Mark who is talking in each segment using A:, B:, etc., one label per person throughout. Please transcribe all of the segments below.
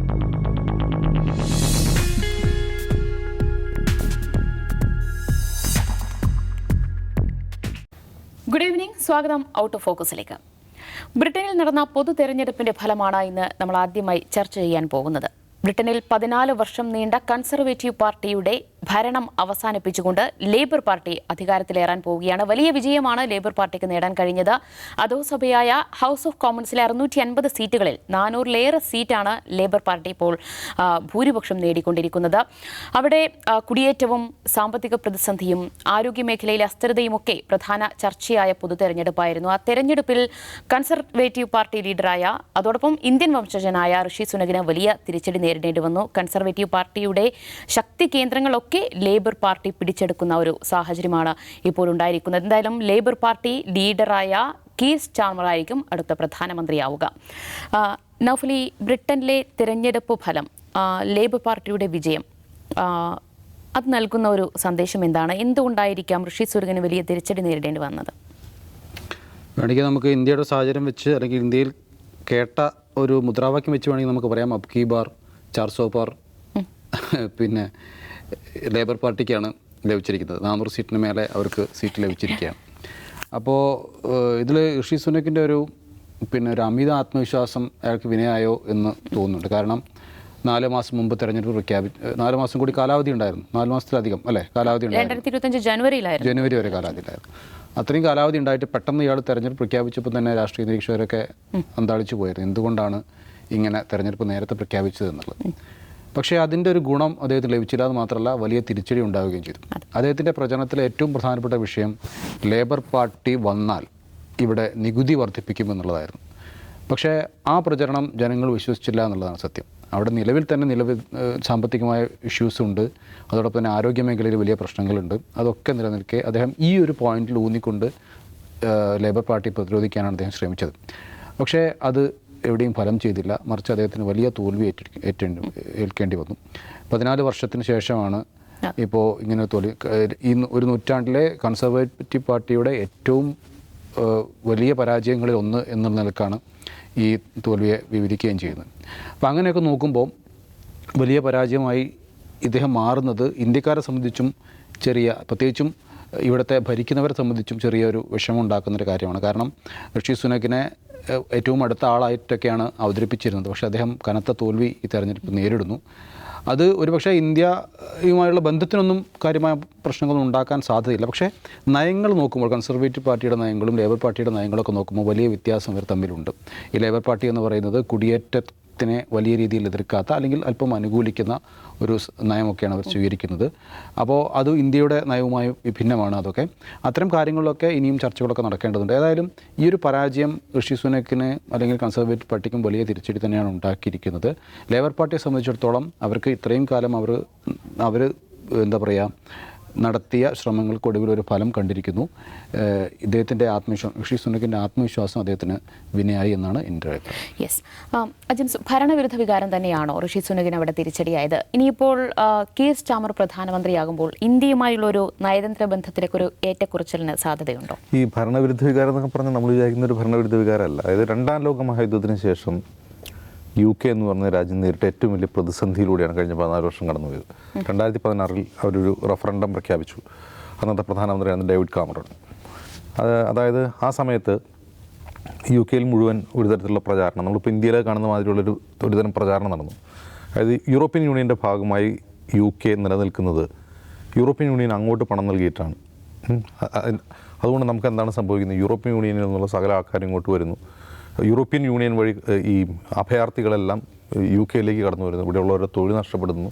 A: Good evening, സ്വാഗതം out of ഫോക്കസിലേക്ക്. ബ്രിട്ടനിൽ നടന്ന പൊതു തെരഞ്ഞെടുപ്പിന്റെ ഫലമാണ് ഇന്ന് നമ്മൾ ആദ്യമായി ചർച്ച ചെയ്യാൻ പോകുന്നത്. ബ്രിട്ടനിൽ 14 വർഷം നീണ്ട കൺസർവേറ്റീവ് പാർട്ടിയുടെ ഭരണം അവസാനിപ്പിച്ചുകൊണ്ട് ലേബർ പാർട്ടി അധികാരത്തിലേറാൻ പോവുകയാണ്. വലിയ വിജയമാണ് ലേബർ പാർട്ടിക്ക് നേടാൻ കഴിഞ്ഞത്. അധോസഭയായ ഹൗസ് ഓഫ് കോമൺസിലെ 650 സീറ്റുകളിൽ 400-ലേറെ സീറ്റാണ് ലേബർ പാർട്ടി ഇപ്പോൾ ഭൂരിപക്ഷം നേടിക്കൊണ്ടിരിക്കുന്നത്. അവിടെ കുടിയേറ്റവും സാമ്പത്തിക പ്രതിസന്ധിയും ആരോഗ്യമേഖലയിലെ അസ്ഥിരതയുമൊക്കെ പ്രധാന ചർച്ചയായ പൊതു തെരഞ്ഞെടുപ്പായിരുന്നു. ആ തെരഞ്ഞെടുപ്പിൽ കൺസർവേറ്റീവ് പാർട്ടി ലീഡറായ അതോടൊപ്പം ഇന്ത്യൻ വംശജനായ ഋഷി സുനകിന് വലിയ തിരിച്ചടി നേരിടേണ്ടി വന്നു. കൺസർവേറ്റീവ് പാർട്ടിയുടെ ശക്തി കേന്ദ്രങ്ങളൊക്കെ ലേബർ പാർട്ടി പിടിച്ചെടുക്കുന്ന ഒരു സാഹചര്യമാണ് ഇപ്പോൾ ഉണ്ടായിരിക്കുന്നത്. എന്തായാലും ലേബർ പാർട്ടി ലീഡറായ കീർ സ്റ്റാർമർ ആയിരിക്കും അടുത്ത പ്രധാനമന്ത്രിയാവുക. നൗഫലി, ബ്രിട്ടനിലെ തിരഞ്ഞെടുപ്പ് ഫലം, ലേബർ പാർട്ടിയുടെ വിജയം, അത് നൽകുന്ന ഒരു സന്ദേശം എന്താണ്? എന്തുകൊണ്ടായിരിക്കാം ഋഷി സുനകിന് വലിയ തിരിച്ചടി നേരിടേണ്ടി വന്നത്?
B: വേണമെങ്കിൽ നമുക്ക് ഇന്ത്യയുടെ സാഹചര്യം വെച്ച് അല്ലെങ്കിൽ ഇന്ത്യയിൽ കേട്ട ഒരു മുദ്രാവാക്യം വെച്ച് വേണമെങ്കിൽ നമുക്ക് പറയാം, അബ് കി ബാർ 400 പാർ പിന്നെ ലേബർ പാർട്ടിക്കാണ് ലഭിച്ചിരിക്കുന്നത്. 400 സീറ്റിന് മേലെ അവർക്ക് സീറ്റ് ലഭിച്ചിരിക്കുകയാണ്. അപ്പോൾ ഇതിൽ ഋഷി സുനക്കിൻ്റെ ഒരു അമിത ആത്മവിശ്വാസം അയാൾക്ക് വിനയായോ എന്ന് തോന്നുന്നുണ്ട്. കാരണം 4 മാസം മുമ്പ് തെരഞ്ഞെടുപ്പ് 4 മാസം കൂടി കാലാവധി ഉണ്ടായിരുന്നു. 4 മാസത്തിലധികം അല്ലേ കാലാവധി ഉണ്ടായിരുന്നു.
A: 2025 ജനുവരി
B: വരെ കാലാവധി ഉണ്ടായിരുന്നു. അത്രയും കാലാവധി ഉണ്ടായിട്ട് പെട്ടെന്ന് ഇയാൾ തെരഞ്ഞെടുപ്പ് പ്രഖ്യാപിച്ചപ്പോൾ തന്നെ രാഷ്ട്രീയ നിരീക്ഷകരൊക്കെ അന്താളിച്ചു പോയിരുന്നു. എന്തുകൊണ്ടാണ് ഇങ്ങനെ തെരഞ്ഞെടുപ്പ് നേരത്തെ പ്രഖ്യാപിച്ചത് എന്നുള്ളത്. പക്ഷേ അതിൻ്റെ ഒരു ഗുണം അദ്ദേഹത്തിന് ലഭിച്ചില്ല എന്ന് മാത്രമല്ല, വലിയ തിരിച്ചടി ഉണ്ടാവുകയും ചെയ്തു. അദ്ദേഹത്തിൻ്റെ പ്രചരണത്തിലെ ഏറ്റവും പ്രധാനപ്പെട്ട വിഷയം ലേബർ പാർട്ടി വന്നാൽ ഇവിടെ നികുതി വർദ്ധിപ്പിക്കുമെന്നുള്ളതായിരുന്നു. പക്ഷേ ആ പ്രചരണം ജനങ്ങൾ വിശ്വസിച്ചില്ല എന്നുള്ളതാണ് സത്യം. അവിടെ നിലവിൽ സാമ്പത്തികമായ ഇഷ്യൂസ് ഉണ്ട്, അതോടൊപ്പം തന്നെ ആരോഗ്യ മേഖലയിൽ വലിയ പ്രശ്നങ്ങളുണ്ട്. അതൊക്കെ നിലനിൽക്കെ അദ്ദേഹം ഈ ഒരു പോയിന്റിൽ ഊന്നിക്കൊണ്ട് ലേബർ പാർട്ടി പ്രതിരോധിക്കാനാണ് അദ്ദേഹം ശ്രമിച്ചത്. പക്ഷേ അത് എവിടെയും ഫലം ചെയ്തില്ല. മറിച്ച് അദ്ദേഹത്തിന് വലിയ തോൽവി ഏൽക്കേണ്ടി വന്നു. 14 വർഷത്തിന് ശേഷമാണ് ഇപ്പോൾ ഇങ്ങനെ ഈ ഒരു നൂറ്റാണ്ടിലെ കൺസർവേറ്റീവ് പാർട്ടിയുടെ ഏറ്റവും വലിയ പരാജയങ്ങളിൽ ഒന്ന് എന്നുള്ള നിലക്കാണ് ഈ തോൽവിയെ വിവരിക്കുകയും ചെയ്യുന്നത്. അപ്പോൾ അങ്ങനെയൊക്കെ നോക്കുമ്പോൾ വലിയ പരാജയമായി ഇദ്ദേഹം മാറുന്നത് ഇന്ത്യക്കാരെ സംബന്ധിച്ചും പ്രത്യേകിച്ചും ഇവിടുത്തെ ഭരിക്കുന്നവരെ സംബന്ധിച്ചും ചെറിയൊരു വിഷമം ഉണ്ടാക്കുന്നൊരു കാര്യമാണ്. കാരണം ഋഷി സുനക്കിനെ ഏറ്റവും അടുത്ത ആളായിട്ടൊക്കെയാണ് അവതരിപ്പിച്ചിരുന്നത്. പക്ഷേ അദ്ദേഹം കനത്ത തോൽവി ഈ തെരഞ്ഞെടുപ്പ് നേരിടുന്നു. അത് ഒരുപക്ഷെ ഇന്ത്യയുമായുള്ള ബന്ധത്തിനൊന്നും കാര്യമായ പ്രശ്നങ്ങളൊന്നും ഉണ്ടാക്കാൻ സാധ്യതയില്ല. പക്ഷേ നയങ്ങൾ നോക്കുമ്പോൾ കൺസർവേറ്റീവ് പാർട്ടിയുടെ നയങ്ങളും ലേബർ പാർട്ടിയുടെ നയങ്ങളൊക്കെ നോക്കുമ്പോൾ വലിയ വ്യത്യാസം ഇവർ തമ്മിലുണ്ട്. ഈ ലേബർ പാർട്ടി എന്ന് പറയുന്നത് കുടിയേറ്റത്തിനെ വലിയ രീതിയിൽ എതിർക്കാത്ത അല്ലെങ്കിൽ അല്പം അനുകൂലിക്കുന്ന ഒരു നയമൊക്കെയാണ് അവർ സ്വീകരിക്കുന്നത്. അപ്പോൾ അത് ഇന്ത്യയുടെ നയവുമായി വിഭിന്നമാണ്. അതൊക്കെ അത്തരം കാര്യങ്ങളിലൊക്കെ ഇനിയും ചർച്ചകളൊക്കെ നടക്കേണ്ടതുണ്ട്. ഏതായാലും ഈ ഒരു പരാജയം ഋഷി സുനക്കിന് അല്ലെങ്കിൽ കൺസർവേറ്റീവ് പാർട്ടിക്കും വലിയ തിരിച്ചടി തന്നെയാണ് ഉണ്ടാക്കിയിരിക്കുന്നത്. ലേബർ പാർട്ടിയെ സംബന്ധിച്ചിടത്തോളം അവർക്ക് ഇത്രയും കാലം അവർ എന്താ പറയുക നടത്തിയ ശ്രമങ്ങൾക്കൊടുവിൽ ഒരു ഫലം കണ്ടിരിക്കുന്നു. ഇദ്ദേഹത്തിൻ്റെ ഋഷി സുനക്കിൻ്റെ ആത്മവിശ്വാസം അദ്ദേഹത്തിന് വിനയായി എന്നാണ് എൻ്റെ അഭിപ്രായം.
A: യെസ്, അജിംസ്, ഭരണവിരുദ്ധ വികാരം തന്നെയാണോ ഋഷി സുനകിന് അവിടെ തിരിച്ചടിയായത്? ഇനിയിപ്പോൾ കീർ സ്റ്റാർമർ പ്രധാനമന്ത്രിയാകുമ്പോൾ ഇന്ത്യയുമായുള്ളൊരു നയതന്ത്ര ബന്ധത്തിലേക്കൊരു ഏറ്റക്കുറച്ചിലിന് സാധ്യതയുണ്ടോ?
C: ഈ ഭരണവിരുദ്ധ വികാരം എന്നൊക്കെ പറഞ്ഞാൽ നമ്മൾ വിചാരിക്കുന്ന ഒരു ഭരണവിരുദ്ധ വികാരമല്ല. അതായത് 2ാം ലോക മഹായുദ്ധത്തിന് ശേഷം UK എന്ന് പറഞ്ഞ രാജ്യം നേരിട്ട ഏറ്റവും വലിയ പ്രതിസന്ധിയിലൂടെയാണ് കഴിഞ്ഞ 14 വർഷം കടന്നുപോയത്. 2016 അവരൊരു റഫറൻഡം പ്രഖ്യാപിച്ചു. അന്നത്തെ പ്രധാനമന്ത്രിയാണ് ഡേവിഡ് കാമറോൺ. അതായത് ആ സമയത്ത് UK മുഴുവൻ ഒരു തരത്തിലുള്ള പ്രചാരണം, നമ്മളിപ്പോൾ ഇന്ത്യയിൽ കാണുന്ന മാതിരിയുള്ളൊരു തരം പ്രചാരണം നടന്നു. അതായത് യൂറോപ്യൻ യൂണിയൻ്റെ ഭാഗമായി UK നിലനിൽക്കുന്നത് യൂറോപ്യൻ യൂണിയൻ അങ്ങോട്ട് പണം നൽകിയിട്ടാണ്. അതുകൊണ്ട് നമുക്ക് എന്താണ് സംഭവിക്കുന്നത്? യൂറോപ്യൻ യൂണിയനിൽ നിന്നുള്ള സകല ആൾക്കാരും ഇങ്ങോട്ട് വരുന്നു. യൂറോപ്യൻ യൂണിയൻ വഴി ഈ അഭയാർത്ഥികളെല്ലാം UK കടന്നു വരുന്നു. ഇവിടെയുള്ളവരുടെ തൊഴിൽ നഷ്ടപ്പെടുന്നു.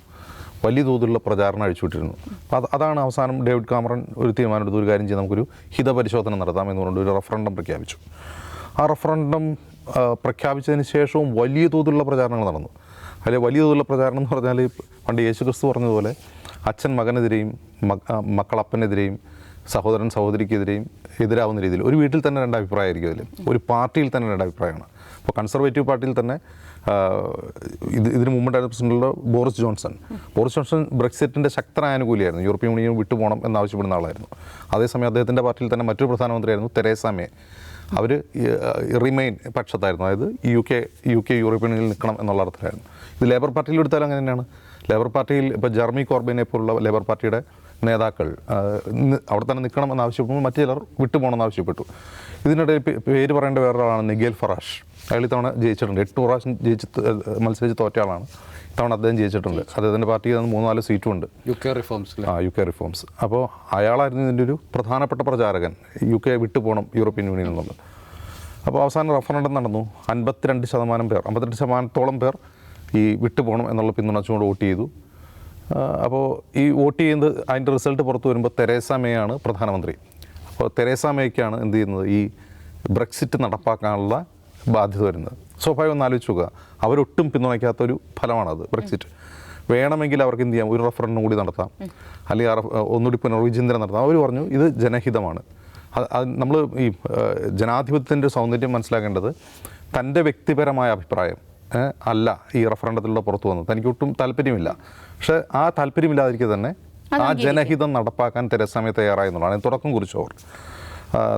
C: വലിയ തോതിലുള്ള പ്രചാരണം അഴിച്ചുവിട്ടിരുന്നു. അപ്പോൾ അതാണ് അവസാനം ഡേവിഡ് കാമറൺ ഒരു തീരുമാനമെടുത്ത് ഒരു കാര്യം ചെയ്ത് നമുക്കൊരു ഹിതപരിശോധന നടത്താമെന്ന് പറഞ്ഞുകൊണ്ട് ഒരു റഫറൻഡം പ്രഖ്യാപിച്ചു. ആ റഫറൻഡം പ്രഖ്യാപിച്ചതിന് ശേഷവും വലിയ തോതിലുള്ള പ്രചാരണങ്ങൾ നടന്നു. അതിൽ വലിയ തോതിലുള്ള പ്രചാരണം എന്ന് പറഞ്ഞാൽ പണ്ട് യേശുക്രിസ്തു പറഞ്ഞതുപോലെ അച്ഛൻ മകനെതിരെയും മക്കൾ അപ്പനെതിരെയും സഹോദരൻ സഹോദരിക്കെതിരെയും എതിരാവുന്ന രീതിയിൽ ഒരു വീട്ടിൽ തന്നെ 2 അഭിപ്രായമായിരിക്കും. അതിൽ ഒരു പാർട്ടിയിൽ തന്നെ 2 അഭിപ്രായമാണ്. അപ്പോൾ കൺസർവേറ്റീവ് പാർട്ടിയിൽ തന്നെ ഇതിന് മുമ്പുണ്ടായിരുന്ന പ്രസിഡന്റ് ബോറിസ് ജോൺസൺ ബ്രെക്സിറ്റിൻ്റെ ശക്തനായ അനുകൂലിയായിരുന്നു. യൂറോപ്യൻ യൂണിയൻ വിട്ടുപോകണം എന്നാവശ്യപ്പെടുന്ന ആളായിരുന്നു. അതേസമയം അദ്ദേഹത്തിൻ്റെ പാർട്ടിയിൽ തന്നെ മറ്റൊരു പ്രധാനമന്ത്രിയായിരുന്നു തെരേസ മേ. അവർ റിമെയിൻ പക്ഷത്തായിരുന്നു. അതായത് യു കെ യൂറോപ്യൻ യൂണിയനിൽ നിൽക്കണം എന്നുള്ള അർത്ഥമായിരുന്നു. ഇത് ലേബർ പാർട്ടിയിൽ എടുത്താലും അങ്ങനെ തന്നെയാണ്. ലേബർ പാർട്ടിയിൽ ഇപ്പോൾ ജെർമി കോർബിനെ പോലുള്ള ലേബർ പാർട്ടിയുടെ നേതാക്കൾ അവിടെ തന്നെ നിൽക്കണം എന്നാവശ്യപ്പെടുമ്പോൾ മറ്റു ചിലർ വിട്ടുപോകണമെന്ന് ആവശ്യപ്പെട്ടു. ഇതിനിടയിൽ പേര് പറയേണ്ട വേറൊരാളാണ് നിഗേൽ ഫറാഷ്. അയാൾ ഇത്തവണ ജയിച്ചിട്ടുണ്ട്. 8 പ്രാവശ്യം മത്സരിച്ച് തോറ്റ ആളാണ്. ഇത്തവണ അദ്ദേഹം ജയിച്ചിട്ടുണ്ട്. അദ്ദേഹത്തിൻ്റെ പാർട്ടിയിൽ നിന്ന് 3-4 സീറ്റും ഉണ്ട്. U K reforms. അപ്പോൾ അയാളായിരുന്നു ഇതിൻ്റെ ഒരു പ്രധാനപ്പെട്ട പ്രചാരകൻ, യു കെ വിട്ടുപോകണം യൂറോപ്യൻ യൂണിയൻ എന്നുള്ളത്. അപ്പോൾ അവസാനം റഫറൻഡം നടന്നു. 52% പേർ, 58% പേർ ഈ വിട്ടുപോകണം എന്നുള്ള പിന്തുണച്ചുകൊണ്ട് വോട്ട് ചെയ്തു. അപ്പോൾ ഈ വോട്ട് ചെയ്യുന്നത് അതിൻ്റെ റിസൾട്ട് പുറത്തു വരുമ്പോൾ തെരേസ മേ ആണ് പ്രധാനമന്ത്രി. അപ്പോൾ തെരേസ മേയ്ക്കാണ് എന്ത് ചെയ്യുന്നത്, ഈ ബ്രെക്സിറ്റ് നടപ്പാക്കാനുള്ള ബാധ്യത വരുന്നത്. സ്വാഭാവികം ഒന്ന് ആലോചിച്ച് നോക്കുക, അവരൊട്ടും പിന്തുണയ്ക്കാത്തൊരു ഫലമാണത് ബ്രെക്സിറ്റ്. വേണമെങ്കിൽ അവർക്ക് എന്ത് ചെയ്യാം, ഒരു റഫറൻഡം കൂടി നടത്താം, അല്ലെങ്കിൽ ഒന്നുകൂടി പുനർവിചിന്തനം നടത്താം. അവർ പറഞ്ഞു ഇത് ജനഹിതമാണ്. അത് നമ്മൾ ഈ ജനാധിപത്യത്തിൻ്റെ സൗന്ദര്യം മനസ്സിലാക്കേണ്ടത് തൻ്റെ വ്യക്തിപരമായ അഭിപ്രായം അല്ല ഈ റഫറൻഡത്തിലൂടെ പുറത്തു വന്നത്. തനിക്കൊട്ടും താല്പര്യമില്ല. പക്ഷേ ആ താല്പര്യമില്ലാതിരിക്കെ തന്നെ ആ ജനഹിതം നടപ്പാക്കാൻ തെരേസ മേ തയ്യാറായി എന്നുള്ളതാണ് തുടക്കം കുറിച്ചു അവർ.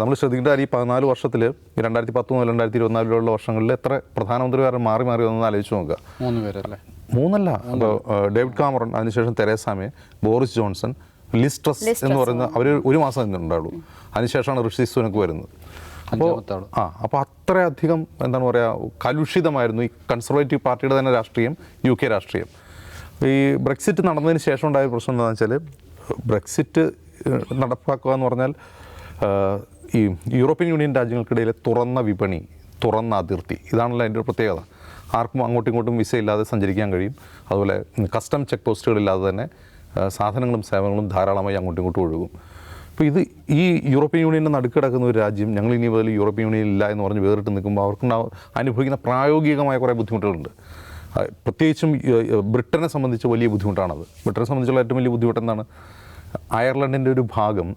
C: നമ്മൾ ശ്രദ്ധിക്കേണ്ട ഈ 14 വർഷത്തിൽ 2010 മുതൽ 2024 വർഷങ്ങളിൽ എത്ര പ്രധാനമന്ത്രിമാർ മാറി വന്നതെന്ന് ആലോചിച്ച് നോക്കുക.
B: 3 പേരല്ലേ?
C: 3 അപ്പോൾ ഡേവിഡ് കാമറൺ, അതിനുശേഷം Theresa May, Boris Johnson, Liz Truss എന്ന് പറയുന്ന അവർ 1 മാസം നിന്നുണ്ടാവുള്ളൂ. അതിനുശേഷമാണ് ഋഷി സുനക് വരുന്നത്. അപ്പോൾ അത്രയധികം എന്താണ് പറയുക, കലുഷിതമായിരുന്നു ഈ കൺസർവേറ്റീവ് പാർട്ടിയുടെ തന്നെ രാഷ്ട്രീയം, യു കെ രാഷ്ട്രീയം. ഈ ബ്രെക്സിറ്റ് നടന്നതിന് ശേഷം ഉണ്ടായ പ്രശ്നം എന്താണെന്ന് വെച്ചാൽ, ബ്രെക്സിറ്റ് നടപ്പാക്കുക എന്ന് പറഞ്ഞാൽ ഈ യൂറോപ്യൻ യൂണിയൻ രാജ്യങ്ങൾക്കിടയിലെ തുറന്ന വിപണി, തുറന്ന അതിർത്തി, ഇതാണല്ലോ അതിൻ്റെ ഒരു പ്രത്യേകത. ആർക്കും അങ്ങോട്ടും ഇങ്ങോട്ടും വിസ ഇല്ലാതെ സഞ്ചരിക്കാൻ കഴിയും. അതുപോലെ കസ്റ്റം ചെക്ക് പോസ്റ്റുകളില്ലാതെ തന്നെ സാധനങ്ങളും സേവനങ്ങളും ധാരാളമായി അങ്ങോട്ടും ഇങ്ങോട്ടും ഒഴുകും. അപ്പോൾ ഈ യൂറോപ്യൻ യൂണിയൻ്റെ നടുക്കിടക്കുന്ന ഒരു രാജ്യം ഞങ്ങൾ ഇനി മുതൽ യൂറോപ്യൻ യൂണിയൻ ഇല്ല എന്ന് പറഞ്ഞ് വേറിട്ട് നിൽക്കുമ്പോൾ അവർക്കുണ്ടാവും അനുഭവിക്കുന്ന പ്രായോഗികമായ കുറേ ബുദ്ധിമുട്ടുകളുണ്ട്. പ്രത്യേകിച്ചും ബ്രിട്ടനെ സംബന്ധിച്ച് വലിയ ബുദ്ധിമുട്ടാണത്. ബ്രിട്ടനെ സംബന്ധിച്ചുള്ള ഏറ്റവും വലിയ ബുദ്ധിമുട്ട് എന്താണ്, അയർലൻഡിൻ്റെ ഒരു ഭാഗം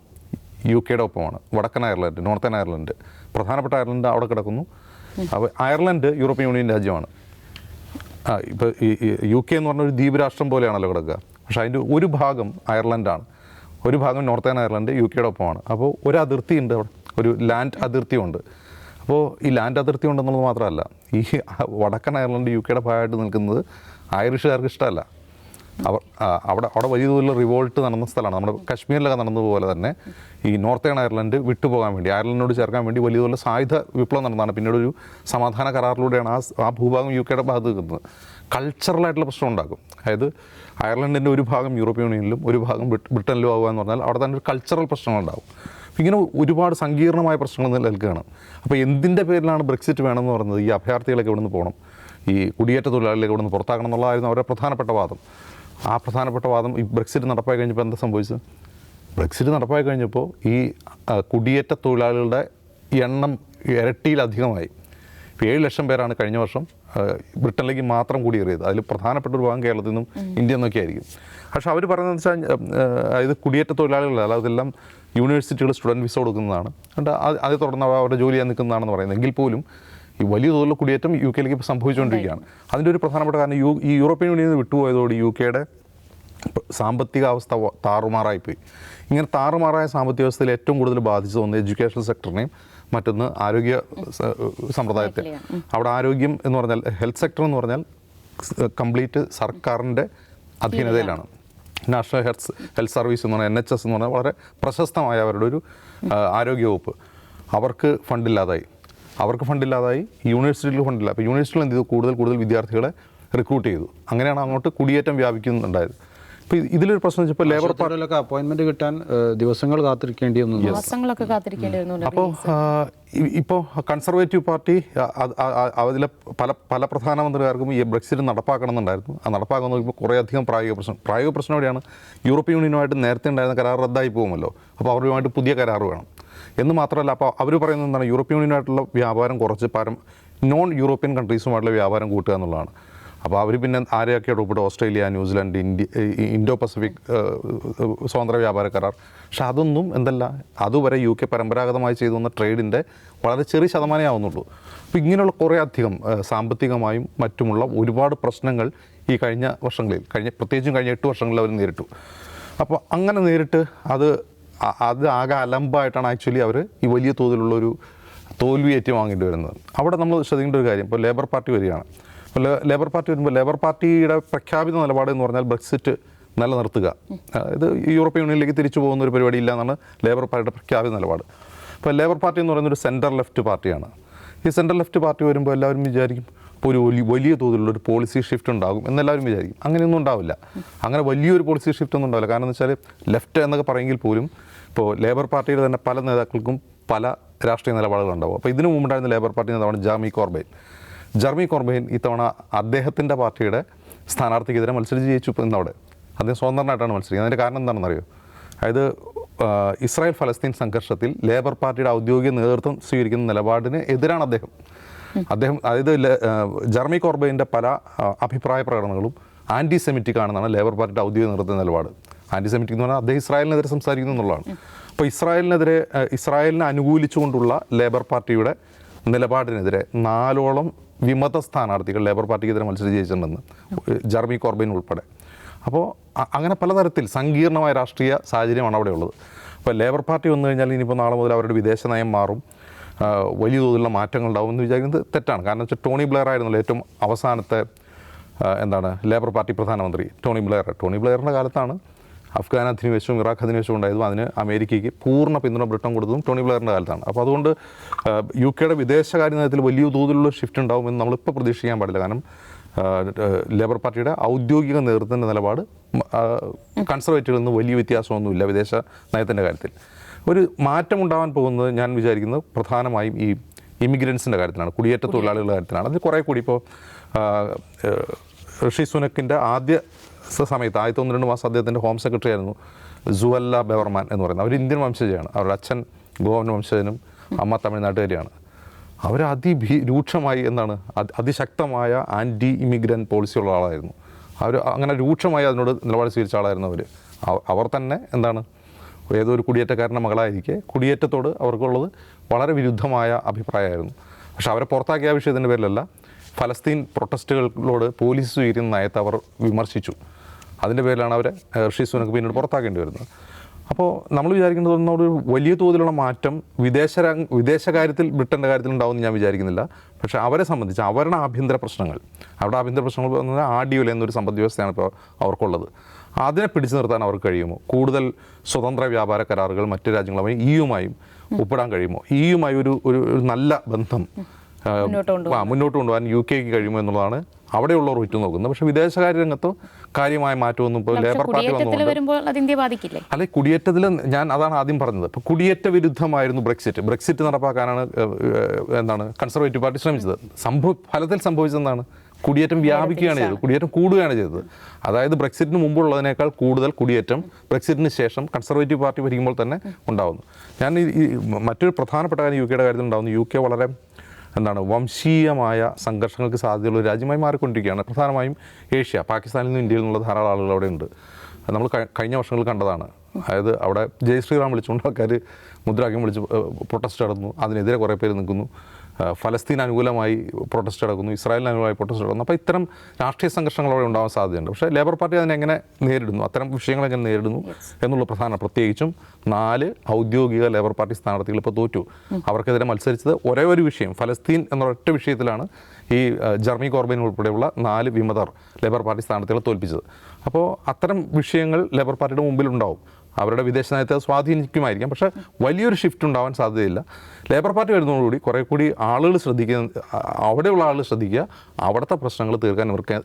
C: യു കെയുടെ ഒപ്പമാണ്. വടക്കൻ അയർലൻഡ്, നോർത്തേൺ അയർലൻഡ്, പ്രധാനപ്പെട്ട അയർലൻഡ് അവിടെ കിടക്കുന്നു. അപ്പോൾ അയർലൻഡ് യൂറോപ്യൻ യൂണിയൻ രാജ്യമാണ്. ഇപ്പോൾ ഈ യു കെ എന്ന് പറഞ്ഞ ഒരു ദ്വീപ് രാഷ്ട്രം പോലെയാണല്ലോ കിടക്കുക. പക്ഷേ അതിൻ്റെ ഒരു ഭാഗം അയർലൻഡാണ്, ഒരു ഭാഗം നോർത്തേൺ അയർലൻഡ് യു കെയുടെ ഒപ്പമാണ്. അപ്പോൾ ഒരു അതിർത്തി ഉണ്ട് അവിടെ, ഒരു ലാൻഡ് അതിർത്തിയുണ്ട്. അപ്പോൾ ഈ ലാൻഡ് അതിർത്തി ഉണ്ടെന്നുള്ളത് മാത്രമല്ല, ഈ വടക്കൻ അയർലൻഡ് യു കെയുടെ ഭാഗമായിട്ട് നിൽക്കുന്നത് ഐറിഷുകാർക്ക് ഇഷ്ടമല്ല. അവിടെ വലിയ തോതിലുള്ള റിവോൾട്ട് നടന്ന സ്ഥലമാണ്. നമ്മുടെ കശ്മീരിലൊക്കെ നടന്നതുപോലെ തന്നെ ഈ നോർത്തേൺ അയർലൻഡ് വിട്ടുപോകാൻ വേണ്ടി, അയർലൻഡിനോട് ചേർക്കാൻ വേണ്ടി വലിയ തോതിലുള്ള സായുധ വിപ്ലവം നടന്നതാണ്. പിന്നീട് ഒരു സമാധാന കരാറിലൂടെയാണ് ആ ഭൂഭാഗം യു കെയുടെ ഭാഗത്ത് നിൽക്കുന്നത്. കൾച്ചറലായിട്ടുള്ള പ്രശ്നം ഉണ്ടാക്കും. അതായത് അയർലൻഡിൻ്റെ ഒരു ഭാഗം യൂറോപ്യൻ യൂണിയനിലും ഒരു ഭാഗം ബ്രിട്ടനിലും ആവുക എന്ന് പറഞ്ഞാൽ അവിടെ തന്നെ ഒരു കൾച്ചറൽ പ്രശ്നങ്ങളുണ്ടാവും. ഇങ്ങനെ ഒരുപാട് സങ്കീർണമായ പ്രശ്നങ്ങൾ നിലനിൽക്കുകയാണ്. അപ്പോൾ എന്തിൻ്റെ പേരിലാണ് ബ്രെക്സിറ്റ് വേണമെന്ന് പറയുന്നത്, ഈ അഭയാർത്ഥികളൊക്കെ ഇവിടെ നിന്ന് പോകണം, ഈ കുടിയേറ്റ തൊഴിലാളികളെ ഇവിടെ നിന്ന് പുറത്താക്കണം എന്നുള്ളതായിരുന്നു അവരുടെ പ്രധാനപ്പെട്ട വാദം. ആ പ്രധാനപ്പെട്ട വാദം ഈ ബ്രെക്സിറ്റ് നടപ്പായി കഴിഞ്ഞപ്പോൾ എന്താ സംഭവിച്ചത്? ബ്രെക്സിറ്റ് നടപ്പായി കഴിഞ്ഞപ്പോൾ ഈ കുടിയേറ്റ തൊഴിലാളികളുടെ എണ്ണം ഇരട്ടിയിലധികമായി. 7 ലക്ഷം പേരാണ് കഴിഞ്ഞ വർഷം ബ്രിട്ടനിലേക്ക് മാത്രം കുടിയേറിയത്. അതിൽ പ്രധാനപ്പെട്ട ഒരു ഭാഗം കേരളത്തിൽ നിന്നും ഇന്ത്യയിൽ നിന്നൊക്കെ ആയിരിക്കും. പക്ഷേ അവർ പറയുന്നത് വെച്ചാൽ അതായത് കുടിയേറ്റ തൊഴിലാളികളല്ല, അതെല്ലാം യൂണിവേഴ്സിറ്റികൾ സ്റ്റുഡൻറ്റ് വിസ കൊടുക്കുന്നതാണ്, അതേ തുടർന്ന് അവരുടെ ജോലി ചെയ്യാൻ നിൽക്കുന്നതാണെന്ന് പറയുന്നത്. എങ്കിൽ പോലും ഈ വലിയ തോതിലുള്ള കുടിയേറ്റം യു കെയിലേക്ക് ഇപ്പോൾ സംഭവിച്ചുകൊണ്ടിരിക്കുകയാണ്. അതിൻ്റെ ഒരു പ്രധാനപ്പെട്ട കാരണം ഈ യൂറോപ്യൻ യൂണിയനിൽ വിട്ടുപോയതോടെ യു കെയുടെ സാമ്പത്തിക അവസ്ഥ താറുമാറായിപ്പോയി. ഇങ്ങനെ താറുമാറായ സാമ്പത്തിക വ്യവസ്ഥയിൽ ഏറ്റവും കൂടുതൽ ബാധിച്ചത് ഒന്ന് എഡ്യൂക്കേഷൻ സെക്ടറിനെയും മറ്റൊന്ന് ആരോഗ്യ സമ്പ്രദായത്തെ. അവിടെ ആരോഗ്യം എന്ന് പറഞ്ഞാൽ ഹെൽത്ത് സെക്ടർ എന്ന് പറഞ്ഞാൽ കംപ്ലീറ്റ് സർക്കാരിൻ്റെ അധീനതയിലാണ്. നാഷണൽ ഹെൽത്ത് സർവീസ് എന്ന് പറഞ്ഞാൽ NHS എന്ന് പറഞ്ഞാൽ വളരെ പ്രശസ്തമായ അവരുടെ ഒരു ആരോഗ്യവകുപ്പ്. അവർക്ക് ഫണ്ടില്ലാതായി. യൂണിവേഴ്സിറ്റിയിൽ ഫണ്ടില്ല. അപ്പോൾ യൂണിവേഴ്സിറ്റികൾ എന്ത് ചെയ്തു, കൂടുതൽ വിദ്യാർത്ഥികളെ റിക്രൂട്ട് ചെയ്തു. അങ്ങനെയാണ് അങ്ങോട്ട് കുടിയേറ്റം വ്യാപിക്കുന്നുണ്ടായത്. ഇപ്പോൾ ഇതിലൊരു പ്രശ്നം വെച്ചപ്പോൾ ലേബർ പാർട്ടിയിലൊക്കെ
B: അപ്പോയിൻമെൻറ്റ് കിട്ടാൻ ദിവസങ്ങൾ കാത്തിരിക്കേണ്ടി വന്നു.
C: അപ്പോൾ ഇപ്പോൾ കൺസർവേറ്റീവ് പാർട്ടി അതിലെ പല പ്രധാനമന്ത്രിമാർക്കും ഈ ബ്രെക്സിറ്റ് നടപ്പാക്കണമെന്നുണ്ടായിരുന്നു. ആ നടപ്പാക്കാൻ നോക്കുമ്പോൾ കുറേയധികം പ്രായോഗിക പ്രശ്നം എവിടെയാണ്, യൂറോപ്യൻ യൂണിയനുമായിട്ട് നേരത്തെ ഉണ്ടായിരുന്ന കരാർ റദ്ദായി പോകുമല്ലോ. അപ്പോൾ അവരുമായിട്ട് പുതിയ കരാർ വേണം എന്ന് മാത്രമല്ല, അപ്പോൾ അവർ പറയുന്നത് എന്താണ്, യൂറോപ്യൻ യൂണിയനായിട്ടുള്ള വ്യാപാരം കുറച്ച് നോൺ യൂറോപ്യൻ കൺട്രീസുമായിട്ടുള്ള വ്യാപാരം കൂട്ടുക എന്നുള്ളതാണ്. അപ്പോൾ അവർ പിന്നെ ആരെയൊക്കെ ഉൾപ്പെടെ ഓസ്ട്രേലിയ, ന്യൂസിലാൻഡ്, ഇൻഡോ പസഫിക് സ്വതന്ത്ര വ്യാപാര കരാർ. പക്ഷെ അതൊന്നും അതുവരെ യു കെ പരമ്പരാഗതമായി ചെയ്തു വന്ന ട്രേഡിൻ്റെ വളരെ ചെറിയ ശതമാനമേ ആവുന്നുള്ളൂ. അപ്പോൾ ഇങ്ങനെയുള്ള കുറേ അധികം സാമ്പത്തികമായും മറ്റുമുള്ള ഒരുപാട് പ്രശ്നങ്ങൾ ഈ കഴിഞ്ഞ വർഷങ്ങളിൽ, പ്രത്യേകിച്ചും കഴിഞ്ഞ 8 വർഷങ്ങളിൽ അവർ നേരിട്ടു. അപ്പോൾ അങ്ങനെ നേരിട്ട് അത് ആകെ അലമ്പായിട്ടാണ് ആക്ച്വലി അവർ ഈ വലിയ തോതിലുള്ളൊരു തോൽവി ഏറ്റുവാങ്ങേണ്ടി വരുന്നത്. അവിടെ നമ്മൾ ശ്രദ്ധിക്കേണ്ട ഒരു കാര്യം, ഇപ്പോൾ ലേബർ പാർട്ടി വരികയാണ്. അപ്പോൾ ലേബർ പാർട്ടി വരുമ്പോൾ ലേബർ പാർട്ടിയുടെ പ്രഖ്യാപിത നിലപാട് എന്ന് പറഞ്ഞാൽ ബ്രെക്സിറ്റ് നിലനിർത്തുക. ഇത് യൂറോപ്യൻ യൂണിയനിലേക്ക് തിരിച്ചു പോകുന്ന ഒരു പരിപാടി ഇല്ല എന്നാണ് ലേബർ പാർട്ടിയുടെ പ്രഖ്യാപിത നിലപാട്. ഇപ്പോൾ ലേബർ പാർട്ടി എന്ന് പറയുന്ന ഒരു സെൻറ്റർ ലെഫ്റ്റ് പാർട്ടിയാണ്. ഈ സെൻട്രൽ ലെഫ്റ്റ് പാർട്ടി വരുമ്പോൾ എല്ലാവരും വിചാരിക്കും ഇപ്പോൾ ഒരു വലിയ തോതിലുള്ളൊരു പോളിസി ഷിഫ്റ്റ് ഉണ്ടാകും എന്നെല്ലാവരും വിചാരിക്കും. അങ്ങനെയൊന്നും ഉണ്ടാവില്ല. അങ്ങനെ വലിയൊരു പോളിസി ഷിഫ്റ്റ് ഒന്നും ഉണ്ടാവില്ല. കാരണം എന്ന് വെച്ചാൽ ലെഫ്റ്റ് എന്നൊക്കെ പറയുമെങ്കിൽ പോലും ഇപ്പോൾ ലേബർ പാർട്ടിയുടെ തന്നെ പല നേതാക്കൾക്കും പല രാഷ്ട്രീയ നിലപാടുകളുണ്ടാവും. അപ്പോൾ ഇതിനു മുമ്പുണ്ടായിരുന്ന ലേബർ പാർട്ടി നേതാവാണ് ജെർമി കോർബൈൻ ഇത്തവണ അദ്ദേഹത്തിൻ്റെ പാർട്ടിയുടെ സ്ഥാനാർത്ഥിക്കെതിരെ മത്സരിച്ച് ജയിച്ചു. ഇപ്പോൾ ഇന്നവിടെ അദ്ദേഹം സ്വതന്ത്രനായിട്ടാണ് മത്സരിക്കുന്നത്. അതിൻ്റെ കാരണം എന്താണെന്നറിയോ? അതായത് ഇസ്രായേൽ ഫലസ്തീൻ സംഘർഷത്തിൽ ലേബർ പാർട്ടിയുടെ ഔദ്യോഗിക നേതൃത്വം സ്വീകരിക്കുന്ന നിലപാടിന് എതിരാണ് അദ്ദേഹം അതായത് ജെർമി കോർബൈൻ്റെ പല അഭിപ്രായ പ്രകടനങ്ങളും ആൻറ്റി സെമിറ്റിക് ആണെന്നാണ് ലേബർ പാർട്ടിയുടെ ഔദ്യോഗിക നേതൃത്വ നിലപാട്. ആൻറ്റി സെമിറ്റിക് എന്ന് പറഞ്ഞാൽ അദ്ദേഹം ഇസ്രായേലിനെതിരെ സംസാരിക്കുന്നു എന്നുള്ളതാണ്. അപ്പോൾ ഇസ്രായേലിനെ അനുകൂലിച്ചുകൊണ്ടുള്ള ലേബർ പാർട്ടിയുടെ നിലപാടിനെതിരെ 4ഓളം വിമത സ്ഥാനാർത്ഥികൾ ലേബർ പാർട്ടിക്കെതിരെ മത്സരിച്ച് ജയിച്ചിട്ടുണ്ടെന്ന്, ജെർമി കോർബൈൻ ഉൾപ്പെടെ. അപ്പോൾ അങ്ങനെ പലതരത്തിൽ സങ്കീർണമായ രാഷ്ട്രീയ സാഹചര്യമാണ് അവിടെ ഉള്ളത്. അപ്പോൾ ലേബർ പാർട്ടി വന്നു കഴിഞ്ഞാൽ ഇനിയിപ്പോൾ നാളെ മുതൽ അവരുടെ വിദേശ നയം മാറും, വലിയ തോതിലുള്ള മാറ്റങ്ങൾ ഉണ്ടാവും എന്ന് വിചാരിക്കുന്നത് തെറ്റാണ്. കാരണം വെച്ചാൽ ടോണി ബ്ലെയർ ആയിരുന്നല്ലോ ഏറ്റവും അവസാനത്തെ ലേബർ പാർട്ടി പ്രധാനമന്ത്രി. ടോണി ബ്ലെയറിൻ്റെ കാലത്താണ് അഫ്ഗാൻ അധിനിവേശവും ഇറാഖ് അധിനിവേശവും ഉണ്ടായതും അതിന് അമേരിക്കയ്ക്ക് പൂർണ്ണ പിന്തുണ ബ്രിട്ടൻ കൊടുത്തതും ടോണി ബ്ലെയറിൻ്റെ കാലത്താണ്. അപ്പോൾ അതുകൊണ്ട് UK വിദേശകാര്യ നയത്തിൽ വലിയ തോതിലുള്ള ഷിഫ്റ്റ് ഉണ്ടാവുമെന്ന് നമ്മളിപ്പോൾ പ്രതീക്ഷിക്കാൻ പാടില്ല. കാരണം ലേബർ പാർട്ടിയുടെ ഔദ്യോഗിക നേതൃത്വത്തിൻ്റെ നിലപാട് കൺസർവേറ്റീവിൽ നിന്ന് വലിയ വ്യത്യാസമൊന്നുമില്ല വിദേശ നയത്തിൻ്റെ കാര്യത്തിൽ. ഒരു മാറ്റം ഉണ്ടാകാൻ പോകുന്നത് ഞാൻ വിചാരിക്കുന്നത് പ്രധാനമായും ഈ ഇമിഗ്രൻസിൻ്റെ കാര്യത്തിലാണ്, കുടിയേറ്റ തൊഴിലാളികളുടെ കാര്യത്തിലാണ്. അതിൽ കുറേ കൂടി ഇപ്പോൾ ഋഷി സുനക്കിൻ്റെ ആദ്യ സമയത്ത് 1-2 മാസം അദ്ദേഹത്തിൻ്റെ ഹോം സെക്രട്ടറി ആയിരുന്നു സുവല്ല ബെവർമാൻ എന്ന് പറയുന്നത്. അവർ ഇന്ത്യൻ വംശജയാണ്. അവരുടെ അച്ഛൻ ഗോവൻ വംശജനും അമ്മ തമിഴ്നാട്ടുകാരിയാണ്. അവർ രൂക്ഷമായി അതിശക്തമായ ആൻറ്റി ഇമിഗ്രൻ്റ് പോളിസിയുള്ള ആളായിരുന്നു. അവർ അങ്ങനെ രൂക്ഷമായി അതിനോട് നിലപാട് സ്വീകരിച്ച ആളായിരുന്നു അവർ തന്നെ ഏതോ ഒരു കുടിയേറ്റക്കാരൻ്റെ മകളായിരിക്കെ കുടിയേറ്റത്തോട് അവർക്കുള്ളത് വളരെ വിരുദ്ധമായ അഭിപ്രായമായിരുന്നു. പക്ഷെ അവരെ പുറത്താക്കിയ വിഷയത്തിൻ്റെ പേരിലല്ല, ഫലസ്തീൻ പ്രൊട്ടസ്റ്റുകളോട് പോലീസ് സ്വീകരിക്കുന്ന നയത്തെ അവർ വിമർശിച്ചു. അതിൻ്റെ പേരിലാണ് അവരെ ഋഷി സുനക്ക് പിന്നീട് പുറത്താക്കേണ്ടി വരുന്നത്. അപ്പോൾ നമ്മൾ വിചാരിക്കുന്നത് ഒരു വലിയ തോതിലുള്ള മാറ്റം വിദേശകാര്യത്തിൽ ബ്രിട്ടൻ്റെ കാര്യത്തിൽ ഉണ്ടാവുമെന്ന് ഞാൻ വിചാരിക്കുന്നില്ല. പക്ഷേ അവരെ സംബന്ധിച്ച് അവരുടെ ആഭ്യന്തര പ്രശ്നങ്ങൾ പറഞ്ഞാൽ ആഡിയോയിൽ എന്നൊരു സമ്പദ് വ്യവസ്ഥയാണ് ഇപ്പോൾ അവർക്കുള്ളത്. അതിനെ പിടിച്ചു നിർത്താൻ അവർക്ക് കഴിയുമോ? കൂടുതൽ സ്വതന്ത്ര വ്യാപാര കരാറുകൾ മറ്റു രാജ്യങ്ങളുമായി EUമായും ഒപ്പിടാൻ കഴിയുമോ? EUമായി ഒരു നല്ല ബന്ധം മുന്നോട്ട് കൊണ്ടുപോകാൻ UK കഴിയുമോ എന്നുള്ളതാണ് അവിടെയുള്ളവർ ഉറ്റുനോക്കുന്നത്. പക്ഷേ വിദേശകാര്യ രംഗത്തോ കാര്യമായ മാറ്റമൊന്നും ഇപ്പോൾ ലേബർ പാർട്ടി വന്നുകൊണ്ട് അല്ലെ കുടിയേറ്റത്തിൽ അതാണ് ആദ്യം പറഞ്ഞത്. ഇപ്പോൾ കുടിയേറ്റ വിരുദ്ധമായിരുന്നു ബ്രെക്സിറ്റ് നടപ്പാക്കാനാണ് കൺസർവേറ്റീവ് പാർട്ടി ശ്രമിച്ചത്. ഫലത്തിൽ സംഭവിച്ചതെന്താണ്? കുടിയേറ്റം വ്യാപിക്കുകയാണ് ചെയ്തത്, കുടിയേറ്റം കൂടുകയാണ് ചെയ്തത്. അതായത് ബ്രെക്സിറ്റിന് മുമ്പുള്ളതിനേക്കാൾ കൂടുതൽ കുടിയേറ്റം ബ്രെക്സിറ്റിന് ശേഷം കൺസർവേറ്റീവ് പാർട്ടി ഭരിക്കുമ്പോൾ തന്നെ ഉണ്ടാകുന്നു. മറ്റൊരു പ്രധാനപ്പെട്ട കാര്യം UK കാര്യത്തിൽ ഉണ്ടാകുന്നു. UK വളരെ വംശീയമായ സംഘർഷങ്ങൾക്ക് സാധ്യതയുള്ള ഒരു രാജ്യമായി മാറിക്കൊണ്ടിരിക്കുകയാണ്. പ്രധാനമായും ഏഷ്യ, പാകിസ്ഥാനിൽ നിന്നും ഇന്ത്യയിൽ നിന്നുള്ള ധാരാളം ആളുകൾ അവിടെ ഉണ്ട്. നമ്മൾ കഴിഞ്ഞ വർഷങ്ങളിൽ കണ്ടതാണ്. അതായത് അവിടെ ജയ് ശ്രീറാം വിളിച്ചുകൊണ്ട് ആൾക്കാർ മുദ്രാവാക്യം വിളിച്ച് പ്രൊട്ടസ്റ്റ് നടന്നു. അതിനെതിരെ കുറേ പേര് നിൽക്കുന്നു. ഫലസ്തീൻ അനുകൂലമായി പ്രൊട്ടസ്റ്റ് നടക്കുന്നു, ഇസ്രായേലിന് അനുകൂലമായി പ്രൊട്ടസ്റ്റ് നടക്കുന്നു. അപ്പോൾ ഇത്തരം രാഷ്ട്രീയ സംഘർഷങ്ങൾ അവിടെ ഉണ്ടാകാൻ സാധ്യതയുണ്ട്. പക്ഷേ ലേബർ പാർട്ടി അതിനെങ്ങനെ നേരിടുന്നു, അത്തരം വിഷയങ്ങൾ എങ്ങനെ നേരിടുന്നു എന്നുള്ള പ്രത്യേകിച്ചും 4 ഔദ്യോഗിക ലേബർ പാർട്ടി സ്ഥാനാർത്ഥികൾ ഇപ്പോൾ തോറ്റു. അവർക്കെതിരെ മത്സരിച്ചത് ഒരേ ഒരു വിഷയം, ഫലസ്തീൻ എന്നൊരൊറ്റ വിഷയത്തിലാണ് ഈ ജെർമി കോർബൈൻ ഉൾപ്പെടെയുള്ള 4 വിമതർ ലേബർ പാർട്ടി സ്ഥാനാർത്ഥികളെ തോൽപ്പിച്ചത്. അപ്പോൾ അത്തരം വിഷയങ്ങൾ ലേബർ പാർട്ടിയുടെ മുമ്പിലുണ്ടാവും. അവരുടെ വിദേശ നയത്തെ സ്വാധീനിക്കുമായിരിക്കാം. പക്ഷേ വലിയൊരു ഷിഫ്റ്റ് ഉണ്ടാവാൻ സാധ്യതയില്ല. ലേബർ പാർട്ടി വരുന്നതോടുകൂടി കുറേ കൂടി അവിടെയുള്ള ആളുകൾ ശ്രദ്ധിക്കുക, അവിടുത്തെ പ്രശ്നങ്ങൾ തീർക്കാൻ ഇവർക്ക്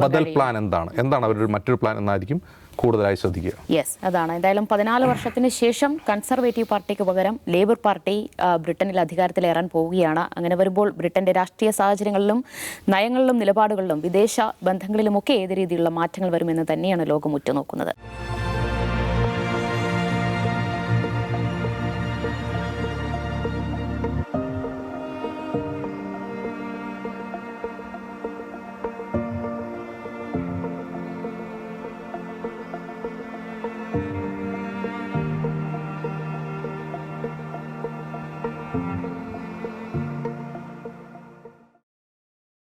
C: ബദൽ പ്ലാൻ എന്താണ് അവരുടെ മറ്റൊരു പ്ലാൻ എന്നായിരിക്കും കൂടുതലായി ശ്രദ്ധിക്കുക.
A: യെസ്, അതാണ്. എന്തായാലും 14 വർഷത്തിന് ശേഷം കൺസർവേറ്റീവ് പാർട്ടിക്ക് പകരം ലേബർ പാർട്ടി ബ്രിട്ടനിൽ അധികാരത്തിലേറാൻ പോവുകയാണ്. അങ്ങനെ വരുമ്പോൾ ബ്രിട്ടന്റെ രാഷ്ട്രീയ സാഹചര്യങ്ങളിലും നയങ്ങളിലും നിലപാടുകളിലും വിദേശ ബന്ധങ്ങളിലുമൊക്കെ ഏത് രീതിയിലുള്ള മാറ്റങ്ങൾ വരുമെന്ന് തന്നെയാണ് ലോകം ഉറ്റുനോക്കുന്നത്.